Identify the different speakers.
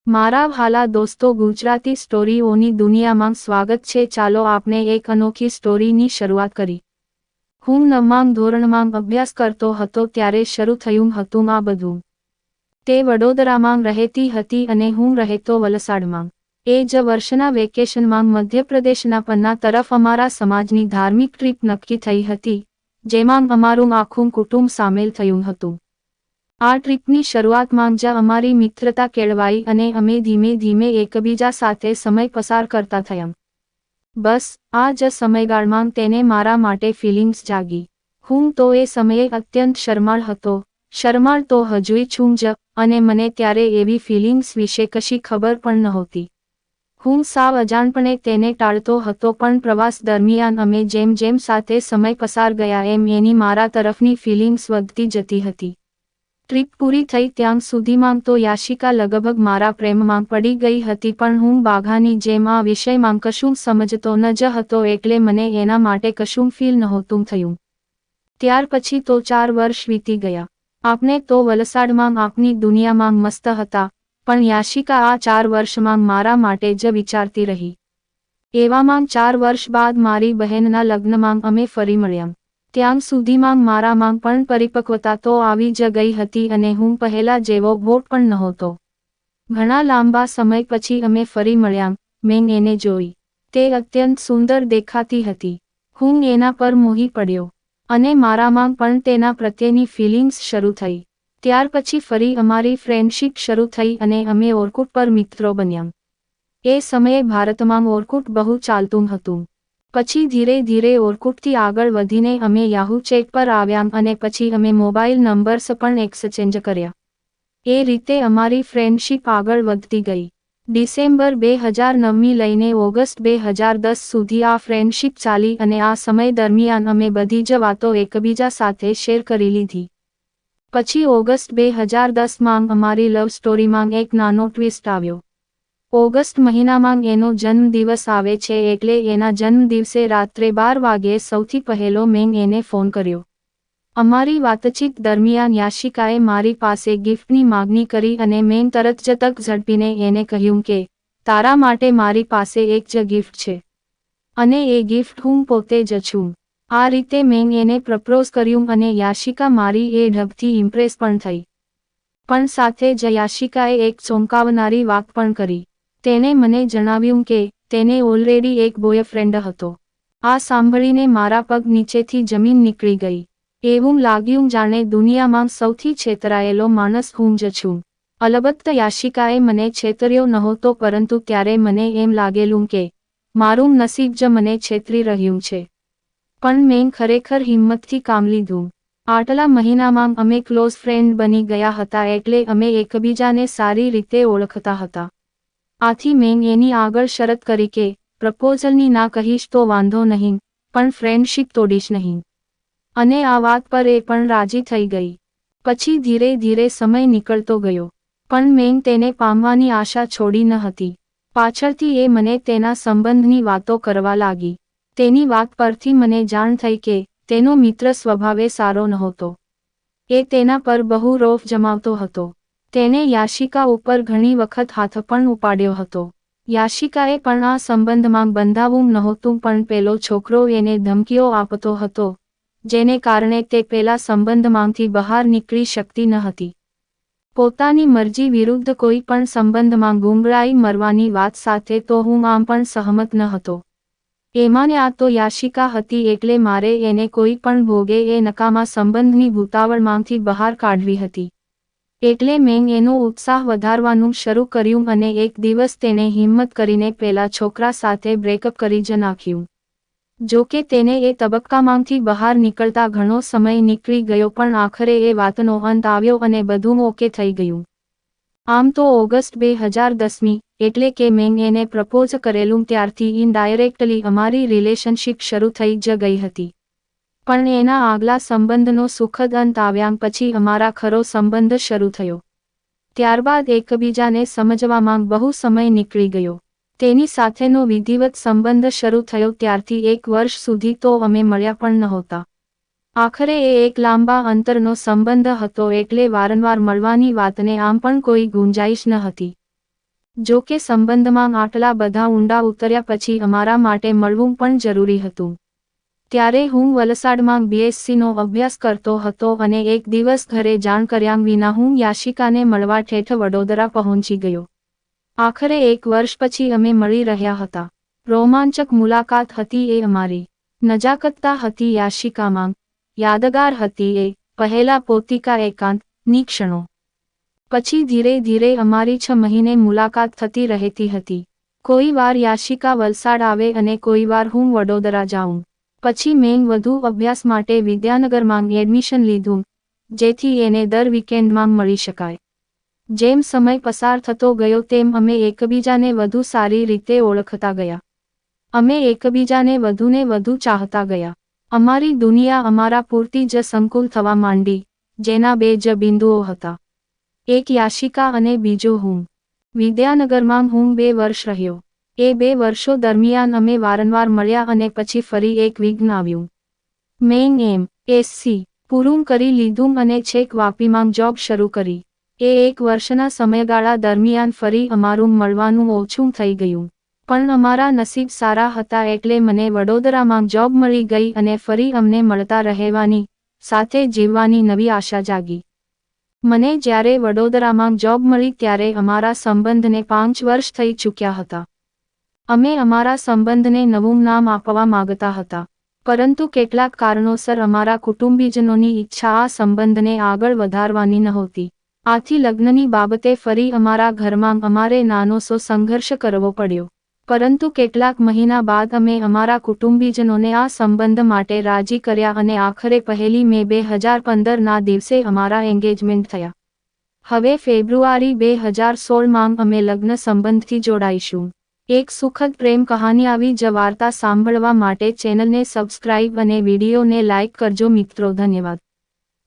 Speaker 1: મારા વહાલા દોસ્તો, ગુજરાતી સ્ટોરીઓની દુનિયામાં સ્વાગત છે। ચાલો આપણે એક અનોખી સ્ટોરીની શરૂઆત કરી। હું 9મા ધોરણમાં અભ્યાસ કરતો હતો ત્યારે શરૂ થયું હતું આ બધું। તે વડોદરામાં રહેતી હતી અને હું રહેતો વલસાડમાં। એ જ વર્ષના વેકેશનમાં મધ્યપ્રદેશના પન્ના તરફ અમારા સમાજની ધાર્મિક ટ્રીપ નક્કી થઈ હતી, જેમાં અમારું આખું કુટુંબ સામેલ થયું હતું। આ ટ્રીપની શરૂઆતમાં જ અમારી મિત્રતા કેળવાઈ અને અમે ધીમે ધીમે એકબીજા સાથે સમય પસાર કરતા થયા। બસ આ જ સમયગાળામાં તેને મારા માટે ફિલિંગ્સ જાગી। હું તો એ સમયે અત્યંત શરમાળ હતો, શરમાળ તો હજુય છું જ, અને મને ત્યારે એવી ફિલિંગ્સ વિશે કશી ખબર પણ નહોતી। હું સાવ અજાણપણે તેને ટાળતો હતો, પણ પ્રવાસ દરમિયાન અમે જેમ જેમ સાથે સમય પસાર ગયા એમ એની મારા તરફની ફિલિંગ્સ વધતી જતી હતી। ટ્રીપ પૂરી થઈ ત્યાં સુધીમાં તો યાશિકા લગભગ મારા પ્રેમમાં પડી ગઈ હતી, પણ હું બાઘાની જેમ આ વિષયમાં કશું સમજતો ન જ હતો, એટલે મને એના માટે કશું ફીલ નહોતું થયું। ત્યાર પછી તો 4 વર્ષ વીતી ગયા। આપણે તો વલસાડમાં આપની દુનિયામાં મસ્ત હતા, પણ યાશિકા આ 4 વર્ષમાં મારા માટે જ વિચારતી રહી। એવામાં 4 વર્ષ બાદ મારી બહેનના લગ્નમાં અમે ફરી મળ્યા। ત્યાં સુધીમાં મારામાં પણ પરિપક્વતા તો આવી જ ગઈ હતી અને હું પહેલા જેવો બોટ પણ નહોતો। ઘણા લાંબા સમય પછી અમે ફરી મળ્યા। મેં એને જોઈ। તે અત્યંત સુંદર દેખાતી હતી। હું એના પર મોહી પડ્યો અને મારામાં પણ તેના પ્રત્યેની ફિલિંગ્સ શરૂ થઈ। ત્યાર પછી ફરી અમારી ફ્રેન્ડશિપ શરૂ થઈ અને અમે ઓર્કુટ પર મિત્રો બન્યા। એ સમયે ભારતમાં ઓર્કુટ બહુ ચાલતું હતું। પછી ધીરે ધીરે ઓર્કુટથી આગળ વધીને અમે યાહૂ ચેટ પર આવ્યા અને પછી અમે મોબાઈલ નંબર્સ પણ એક્સચેન્જ કર્યા। એ રીતે અમારી ફ્રેન્ડશિપ આગળ વધતી ગઈ। ડિસેમ્બર 2009 લઈને ઓગસ્ટ 2010 સુધી આ ફ્રેન્ડશિપ ચાલી અને આ સમય દરમિયાન અમે બધી જ વાતો એકબીજા સાથે શેર કરી લીધી। પછી ઓગસ્ટ 2010માં અમારી લવ સ્ટોરીમાં એક નાનો ટ્વિસ્ટ આવ્યો। ઓગસ્ટ મહિનામાં એનો જન્મદિવસ આવે છે, એટલે એના જન્મદિવસે રાત્રે 12 વાગ્યે સૌથી પહેલો મેં એને ફોન કર્યો। અમારી વાતચીત દરમિયાન યાશિકાએ મારી પાસે ગિફ્ટની માગણી કરી અને મેં તરત જ તક ઝડપીને એને કહ્યું કે તારા માટે મારી પાસે એક જ ગિફ્ટ છે, અને એ ગિફ્ટ હું પોતે જ છું। આ રીતે મેં એને પ્રપોઝ કર્યું અને યાશિકા મારી એ ઢબથી ઇમ્પ્રેસ પણ થઈ। પણ સાથે જ યાશિકાએ એક ચોંકાવનારી વાત પણ કરી। તેણે મને જણાવ્યું કે તેને ઓલરેડી એક બોયફ્રેન્ડ હતો। આ સાંભળીને મારા પગ નીચેથી જમીન નીકળી ગઈ। એવું લાગ્યું જાણે દુનિયામાં સૌથી છેતરાયેલો માણસ હું જ છું। અલબત્ત યાશિકાએ મને છેતર્યો નહોતો, પરંતુ ત્યારે મને એમ લાગેલું કે મારું નસીબ જ મને છેતરી રહ્યું છે। પણ મેં ખરેખર હિંમતથી કામ લીધું। આટલા મહિનામાં અમે ક્લોઝ ફ્રેન્ડ બની ગયા હતા, એટલે અમે એકબીજાને સારી રીતે ઓળખતા હતા। આથી મેં એની આગળ શરત કરી કે પ્રપોઝલની ના કહીશ તો વાંધો નહીં, પણ ફ્રેન્ડશિપ તોડીશ નહીં। અને આ વાત પર એ પણ રાજી થઈ ગઈ। પછી ધીરે ધીરે સમય નીકળતો ગયો, પણ મેં તેને પામવાની આશા છોડી ન હતી। પાછળથી એ મને તેના સંબંધની વાતો કરવા લાગી। તેની વાત પરથી મને જાણ થઈ કે તેનો મિત્ર સ્વભાવે સારો નહોતો। એ તેના પર બહુ રોફ જમાવતો હતો। તેને યાશિકા ઉપર ઘણી વખત હાથ પણ ઉપાડ્યો હતો। યાશિકાએ પણ આ સંબંધમાં બંધાવું નહોતું, પણ પેલો છોકરો એને ધમકીઓ આપતો હતો, જેને કારણે તે પેલા સંબંધમાંથી બહાર નીકળી શકતી ન હતી। પોતાની મરજી વિરુદ્ધ કોઈ પણ સંબંધમાં ગુંગળાઈ મરવાની વાત સાથે તો હું આમ પણ સહમત ન હતો। એમાંને આ તો યાશિકા હતી, એટલે મારે એને કોઈ પણ ભોગે એ નકામા સંબંધની ભૂતાવળમાંથી બહાર કાઢવી હતી। એટલે મેં એનો ઉત્સાહ વધારવાનું શરૂ કર્યું અને એક દિવસ તેણે હિંમત કરીને પેલા છોકરા સાથે બ્રેકઅપ કરી જ નાખ્યું। જો કે તેને એ તબક્કામાંથી બહાર નીકળતા ઘણો સમય નીકળી ગયો, પણ આખરે એ વાતનો અંત આવ્યો અને બધું ઓકે થઈ ગયું। આમ તો ઓગસ્ટ 2010, એટલે કે મેં એને પ્રપોઝ કરેલું ત્યારથી ઇનડાયરેક્ટલી અમારી રિલેશનશિપ શરૂ થઈ જ ગઈ હતી। પણ એના આગલા સંબંધનો સુખદ અંત આવ્યા પછી અમારા ખરો સંબંધ શરૂ થયો। ત્યારબાદ એકબીજાને સમજવામાં બહુ સમય નીકળી ગયો। તેની સાથેનો વિધિવત સંબંધ શરૂ થયો ત્યારથી 1 વર્ષ સુધી તો અમે મળ્યા પણ નહોતા। આખરે એ એક લાંબા અંતરનો સંબંધ હતો, એટલે વારંવાર મળવાની વાતને આમ પણ કોઈ ગુંજાઈશ ન હતી। જો કે સંબંધમાં આટલા બધા ઊંડા ઉતર્યા પછી અમારા માટે મળવું પણ જરૂરી હતું. ત્યારે હું વલસાડમાં BScનો અભ્યાસ કરતો હતો અને એક દિવસ ઘરે જાણ કર્યા વિના હું યાશિકાને મળવા ઠેઠ વડોદરા પહોંચી ગયો. આખરે 1 વર્ષ પછી અમે મળી રહ્યા હતા. રોમાંચક મુલાકાત હતી એ અમારી. નજાકતતા હતી યાશિકામાં. યાદગાર હતી એ પહેલા પોતિકા એકાંતની ક્ષણો. પછી ધીરે ધીરે અમારી 6 મહિને મુલાકાત થતી રહેતી હતી. કોઈ વાર યાશિકા વલસાડ આવે અને કોઈ વાર હું વડોદરા જાઉં. પછી મેં વધુ અભ્યાસ માટે વિદ્યાનગરમાં એડમિશન લીધું, જેથી એને દર વીકેન્ડમાં મળી શકાય. જેમ સમય પસાર થતો ગયો તેમ અમે એકબીજાને વધુ સારી રીતે ઓળખતા ગયા. અમે એકબીજાને વધુને વધુ ચાહતા ગયા. અમારી દુનિયા અમારા પૂરતી જ સંકુલ થવા માંડી, જેના 2 જ બિંદુઓ હતા. એક યાશિકા અને બીજો હું. વિદ્યાનગરમાં હું 2 વર્ષ રહ્યો. એ 2 વર્ષો દરમિયાન અમે વારંવાર મળ્યા અને પછી ફરી એક વિઘ્ન આવ્યું. મેં MSc પૂરું કરી લીધું અને છેક વાપીમાં જોબ શરૂ કરી. એ 1 વર્ષના સમયગાળા દરમિયાન ફરી અમારું મળવાનું ઓછું થઈ ગયું. પણ અમારા નસીબ સારા હતા એટલે મને વડોદરામાં જોબ મળી ગઈ અને ફરી અમને મળતા રહેવાની, સાથે જીવવાની નવી આશા જાગી. મને જ્યારે વડોદરામાં જોબ મળી ત્યારે અમારા સંબંધને 5 વર્ષ થઈ ચૂક્યા હતા. અમે અમારા સંબંધને નવું નામ આપવા માંગતા હતા, પરંતુ કેટલાક કારણોસર અમારા કુટુંબીજનોની ઈચ્છા આ સંબંધને આગળ વધારવાની નહોતી. આથી લગ્નની બાબતે ફરી અમારા ઘરમાં અમારે નાનોસો સંઘર્ષ કરવો પડ્યો. પરંતુ કેટલાક મહિના બાદ અમે અમારા કુટુંબીજનોને આ સંબંધ માટે રાજી કર્યા અને આખરે 1 મે 2015ના દિવસે અમારા એંગેજમેન્ટ થયા. હવે ફેબ્રુઆરી 2016માં અમે લગ્ન સંબંધથી જોડાઈશું. એક સુખદ પ્રેમ કહાની આવી જ વાર્તા સાંભળવા માટે ચેનલને સબસ્ક્રાઇબ અને વિડીયોને લાઇક કરજો મિત્રો. ધન્યવાદ.